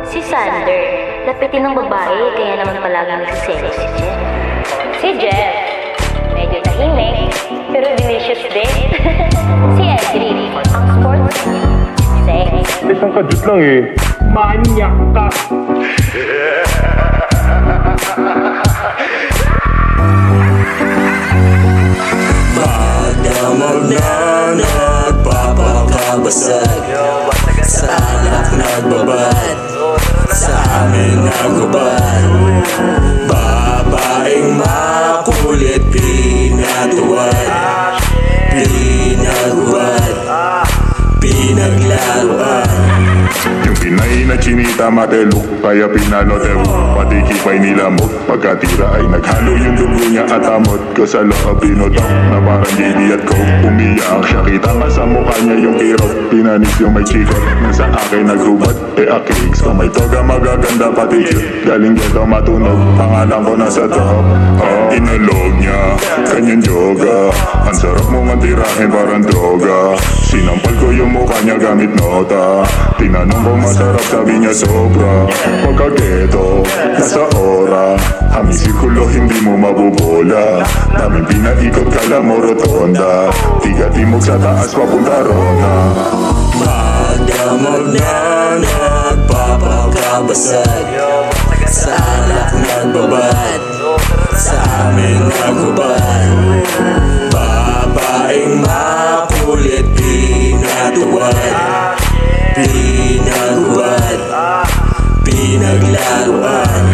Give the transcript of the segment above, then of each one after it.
Si Sander, lapitin ng babae, kaya naman palagi nagsiselos si Jeff. Si Jeff, medyo tahimik, pero delicious din. Si Edric, ang sports sex. Isang kadut lang eh. Manyak ka. Magdamag na nagpapakabasag, sa anak nagbabad, sa amin nagubad. Babaeng makulit, pinatuwad, pinagubad, pinaglaruan. Yung Pinay na chinita matelo, kaya pinanotew. Pati kipay nila mo, pagkatira ay naghalo yung dugo niya at amot ko sa loob pinutok na parang JD at Coke. Umiyak siya, kita nga sa mukha niya yung kirot. Pinanis yung may chikot, na sa akin naghubad. Akiks ko may toga magaganda pati cute. Galing dito matunog, pangalan ko nasa top. Inalog niya, kanyang yoga. Ang sarap mong antirahin parang droga. Sinampal ko yung mukha niya gamit nota. Tinanong ko masarap, sabi niya sobra. Pagkageto, nasa ora. Aming sirkulo, hindi mo mabubola. Namin pinaikot kala mo rotonda. Tiga-timog sa taas, papunta rona. Magdamag na nagpapakabasag, sa alak nagbabad, sa amin naghubad. Babaeng makulit, pinatuwad, pinagubad, pinaglaruan.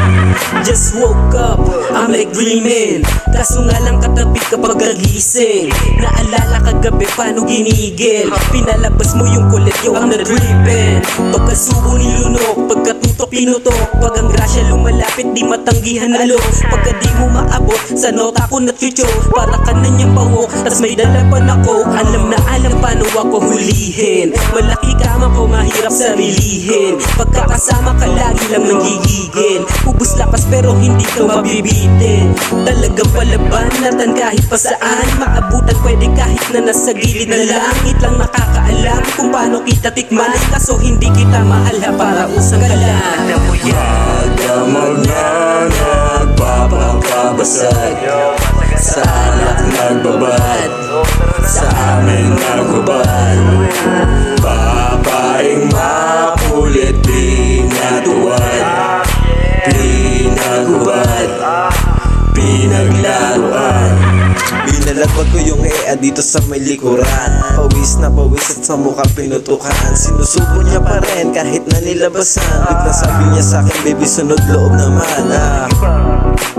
Just woke up, I'm like dreaming. Kaso nga lang katabi kapag kagising. Naalala kagabi paano ginigil. Pinalabas mo yung kulit, yo ang na-drippin. Pagkasubo ni lunok, pagkatutok pinutok. Pag ang grasya lumalapit, di matanggihan alok. Pagka di mo maabot, sa nota ko na-chucho. Para ka na niyang pango, tas may dalapan ako. Alam na alam paano ako hulihin. Malaki kama ko, mahirap sarilihin. Pagkakasama ka lagi lang nanggigigil. Ubus lakas pero hindi ka mabibitin. Talagang palabanatan kahit pa saan. Maabutan pwede kahit na nasa gilid na langit lang nakakaalam kung paano kita tikman. Kaso hindi kita mahal ha, para usang ka lang. Magdamag na nagpapakabasag, sa anak nagbabad, sa amin naghubad. Babaeng makulit, pinatuwad, pinagubad, pinaglaruan. Binalagpag ko yung dito sa may likuran. Pawis na pawis at sa mukha pinutukan. Sinusubo niya pa rin kahit na nilabasan. Bigla sabi niya sa akin, baby sunod loob naman.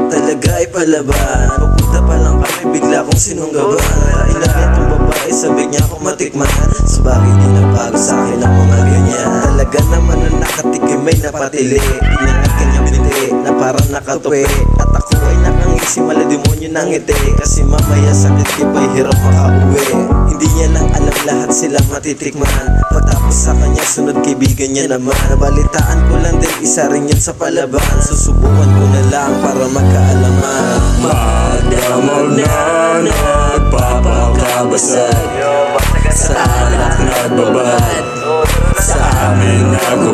Talaga ay palaban. Papunta pa lang kami, bigla kong sinunggaban. Ilahin itong babae, sabi niya ako matikman. So bakit di nabago sa akin ang mga ganyan? Talaga naman na nakatikim ay napatili. Inangat kanyang binti na parang nakatupi. At ako ay nakangisi, malademonyo ng ngiti. Kasi mamaya sakit kipay hirap makauwi. Hindi niya lang alam lahat sila matitikman. Pagtapos sa kanya sunod kaibigan niya naman. Nabalitaan ko lang din isa rin yan sa palaban. Susubukan ko na lang para magkaalaman. Magdamag na nagpapakabasag, sa anak nagbabad, sa amin nagbabad.